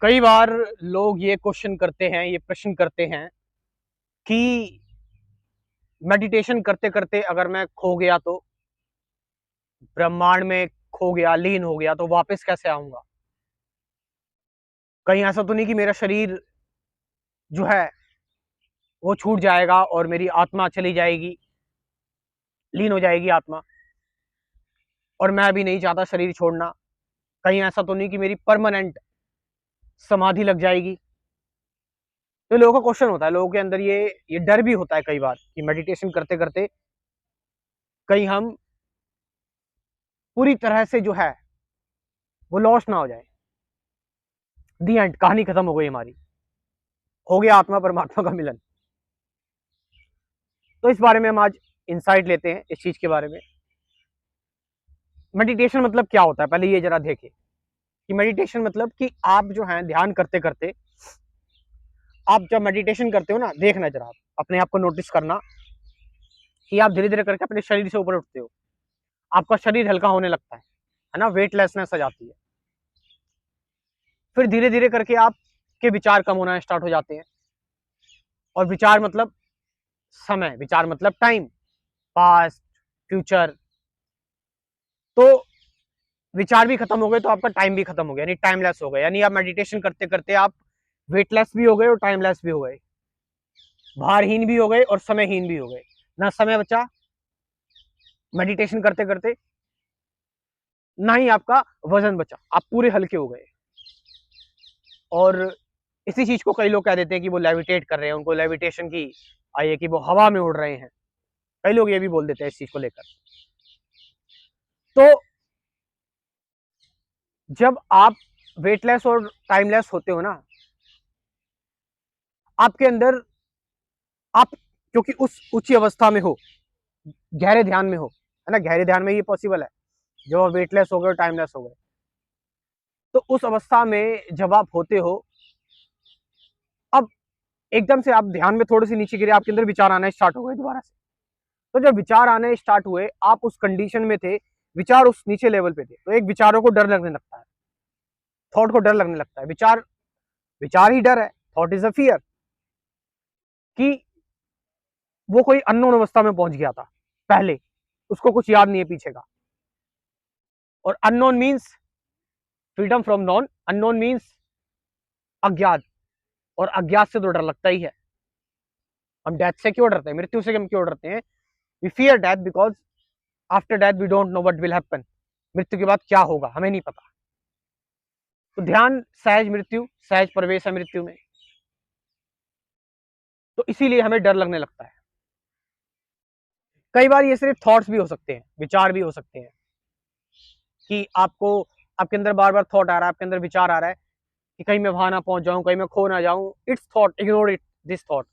कई बार लोग ये क्वेश्चन करते हैं, ये प्रश्न करते हैं कि मेडिटेशन करते करते अगर मैं खो गया तो, ब्रह्मांड में खो गया, लीन हो गया तो वापस कैसे आऊंगा? कहीं ऐसा तो नहीं कि मेरा शरीर जो है वो छूट जाएगा और मेरी आत्मा चली जाएगी, लीन हो जाएगी आत्मा, और मैं भी नहीं चाहता शरीर छोड़ना। कहीं ऐसा तो नहीं कि मेरी परमानेंट समाधि लग जाएगी? तो लोगों का क्वेश्चन होता है, लोगों के अंदर ये डर भी होता है कई बार कि मेडिटेशन करते करते कहीं हम पूरी तरह से जो है वो लॉस ना हो जाए, दी एंड, कहानी खत्म हो गई हमारी, हो गया आत्मा परमात्मा का मिलन। तो इस बारे में हम आज इंसाइट लेते हैं, इस चीज के बारे में। मेडिटेशन मतलब क्या होता है, पहले ये जरा देखें कि मेडिटेशन मतलब कि आप जो है ध्यान करते करते, आप जब मेडिटेशन करते हो ना, देखना जरा, आप अपने आप को नोटिस करना कि आप धीरे धीरे करके अपने शरीर से ऊपर उठते हो, आपका शरीर हल्का होने लगता है ना, वेटलेसनेस आ जाती है। फिर धीरे धीरे करके आपके विचार कम होना स्टार्ट हो जाते हैं, और विचार मतलब समय, विचार मतलब टाइम, पास्ट, फ्यूचर। तो विचार भी खत्म हो गए तो आपका टाइम भी खत्म हो गया, यानी टाइमलेस हो गया, यानी आप मेडिटेशन करते करते आप वेटलेस भी हो गए और टाइमलेस भी हो गए, भारहीन भी हो गए और समयहीन भी हो गए। ना समय बचा मेडिटेशन करते करते, ना ही आपका वजन बचा, आप पूरे हल्के हो गए। और इसी चीज को कई लोग कह देते हैं कि वो लेविटेट कर रहे हैं, उनको लेविटेशन की आई है कि वो हवा में उड़ रहे हैं। कई लोग ये भी बोल देते हैं इस चीज को लेकर। तो जब आप वेटलेस और टाइमलेस होते हो ना, आपके अंदर, आप क्योंकि उस ऊंची अवस्था में हो, गहरे ध्यान में हो, है ना, गहरे ध्यान में ये पॉसिबल है जब आप वेटलेस हो गए और टाइमलेस हो गए। तो उस अवस्था में जब आप होते हो, अब एकदम से आप ध्यान में थोड़ी सी नीचे गिरे, आपके अंदर विचार आना स्टार्ट हो गए दोबारा से। तो जब विचार आने स्टार्ट हुए, आप उस कंडीशन में थे, विचार उस नीचे लेवल पे थे, तो एक विचारों को डर लगने लगता है, थॉट को डर लगने लगता है। विचार, विचार ही डर है, थॉट इज अ फियर, कि वो कोई अननोन अवस्था में पहुंच गया था पहले, उसको कुछ याद नहीं है पीछे का। और unknown means freedom from non, unknown means अज्ञात, और अज्ञात से तो डर लगता ही है। हम डेथ से क्यों डरते हैं, मृत्यु से हम क्यों डरते हैं? We fear death because after death we don't know what will happen. मृत्यु के बाद क्या होगा हमें नहीं पता। तो ध्यान सहज मृत्यु, सहज प्रवेश है मृत्यु में, तो इसीलिए हमें डर लगने लगता है। कई बार ये सिर्फ थॉट्स भी हो सकते हैं, विचार भी हो सकते हैं, कि आपको, आपके अंदर बार बार थॉट आ रहा है, आपके अंदर विचार आ रहा है कि कहीं मैं वहां ना पहुंच जाऊं, कहीं मैं खो ना जाऊं। It's thought, ignore it, this thought.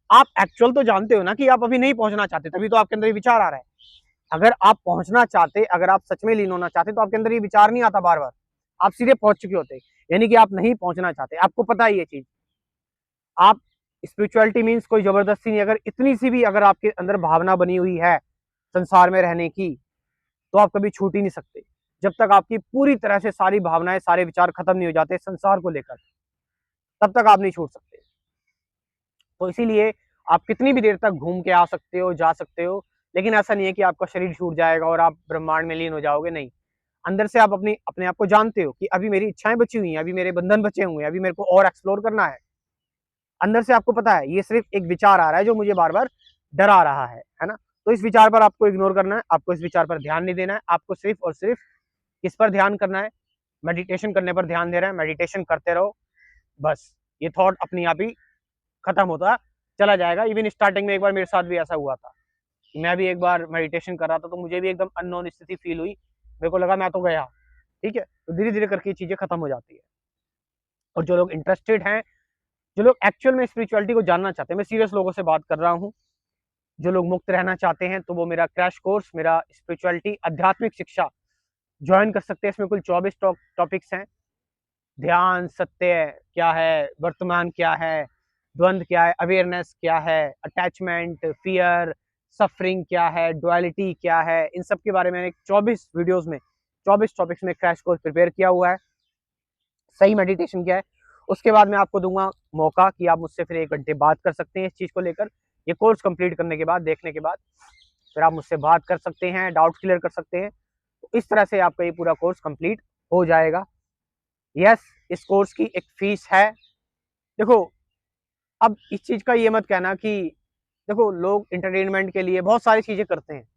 आप एक्चुअल तो जानते हो ना कि आप अभी नहीं पहुंचना चाहते, तभी तो आपके अंदर ये विचार आ रहा है। अगर आप पहुंचना चाहते, अगर आप सच में लीन होना चाहते, तो आपके अंदर ये विचार नहीं आता बार बार, आप सीधे पहुंच चुके होते। यानी कि आप नहीं पहुंचना चाहते, आपको पता है ये चीज। आप, स्पिरिचुअलिटी मीन्स कोई जबरदस्ती नहीं, अगर इतनी सी भी अगर आपके अंदर भावना बनी हुई है संसार में रहने की, तो आप कभी छूट ही नहीं सकते, जब तक आपकी पूरी तरह से सारी भावनाएं, सारे विचार खत्म नहीं हो जाते संसार को लेकर, तब तक आप नहीं छूट सकते। तो इसीलिए आप कितनी भी देर तक घूम के आ सकते हो, जा सकते हो, लेकिन ऐसा नहीं है कि आपका शरीर छूट जाएगा और आप ब्रह्मांड में लीन हो जाओगे, नहीं। अंदर से आप अपनी, अपने आप को जानते हो कि अभी मेरी इच्छाएं बची हुई हैं, अभी मेरे बंधन बचे हुए हैं, अभी मेरे को और एक्सप्लोर करना है। अंदर से आपको पता है ये सिर्फ एक विचार आ रहा है जो मुझे बार बार डरा रहा है ना। तो इस विचार पर आपको इग्नोर करना है, आपको इस विचार पर ध्यान नहीं देना है, आपको सिर्फ और सिर्फ किस पर ध्यान करना है? मेडिटेशन करने पर ध्यान दे रहे हैं, मेडिटेशन करते रहो, बस ये थॉट अपनी आप ही खत्म होता चला जाएगा। इवन स्टार्टिंग में एक बार मेरे साथ भी ऐसा हुआ था, मैं भी एक बार मेडिटेशन कर रहा था, तो मुझे भी एकदम अननोन स्थिति फील हुई, मेरे को लगा मैं तो गया, ठीक है। तो धीरे धीरे करके चीजें खत्म हो जाती है। और जो लोग इंटरेस्टेड हैं, जो लोग एक्चुअल में स्पिरिचुअलिटी को जानना चाहते हैं, मैं सीरियस लोगों से बात कर रहा हूँ, जो लोग मुक्त रहना चाहते हैं, तो वो मेरा क्रैश कोर्स, मेरा स्पिरिचुअलिटी आध्यात्मिक शिक्षा ज्वाइन कर सकते हैं। इसमें कुल 24 टॉपिक्स हैं। ध्यान, सत्य क्या है, वर्तमान क्या है, द्वंद्व क्या है, अवेयरनेस क्या है, अटैचमेंट, फियर, सफरिंग क्या है, डुअलिटी क्या है, इन सब के बारे में 24 वीडियोस में, 24 टॉपिक्स में क्रैश कोर्स प्रिपेयर किया हुआ है। सही मेडिटेशन क्या है, उसके बाद मैं आपको दूंगा मौका कि आप मुझसे फिर 1 घंटे बात कर सकते हैं इस चीज़ को लेकर। ये कोर्स कंप्लीट करने के बाद, देखने के बाद फिर आप मुझसे बात कर सकते हैं, डाउट क्लियर कर सकते हैं। तो इस तरह से आपका ये पूरा कोर्स कंप्लीट हो जाएगा। यस, इस कोर्स की एक फीस है। देखो, अब इस चीज़ का ये मत कहना कि देखो, लोग एंटरटेनमेंट के लिए बहुत सारी चीज़ें करते हैं,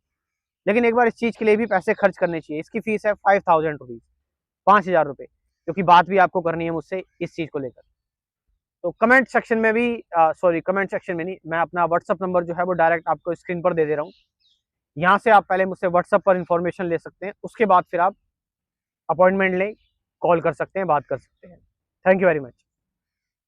लेकिन एक बार इस चीज़ के लिए भी पैसे खर्च करने चाहिए। इसकी फीस है 5000 रुपीज़, 5000 रुपये, क्योंकि बात भी आपको करनी है मुझसे इस चीज़ को लेकर। तो कमेंट सेक्शन में भी सॉरी, कमेंट सेक्शन में नहीं, मैं अपना व्हाट्सअप नंबर जो है वो डायरेक्ट आपको स्क्रीन पर दे दे रहा हूँ। यहाँ से आप पहले मुझसे व्हाट्सअप पर इन्फॉर्मेशन ले सकते हैं, उसके बाद फिर आप अपॉइंटमेंट लें, कॉल कर सकते हैं, बात कर सकते हैं। Thank you very much.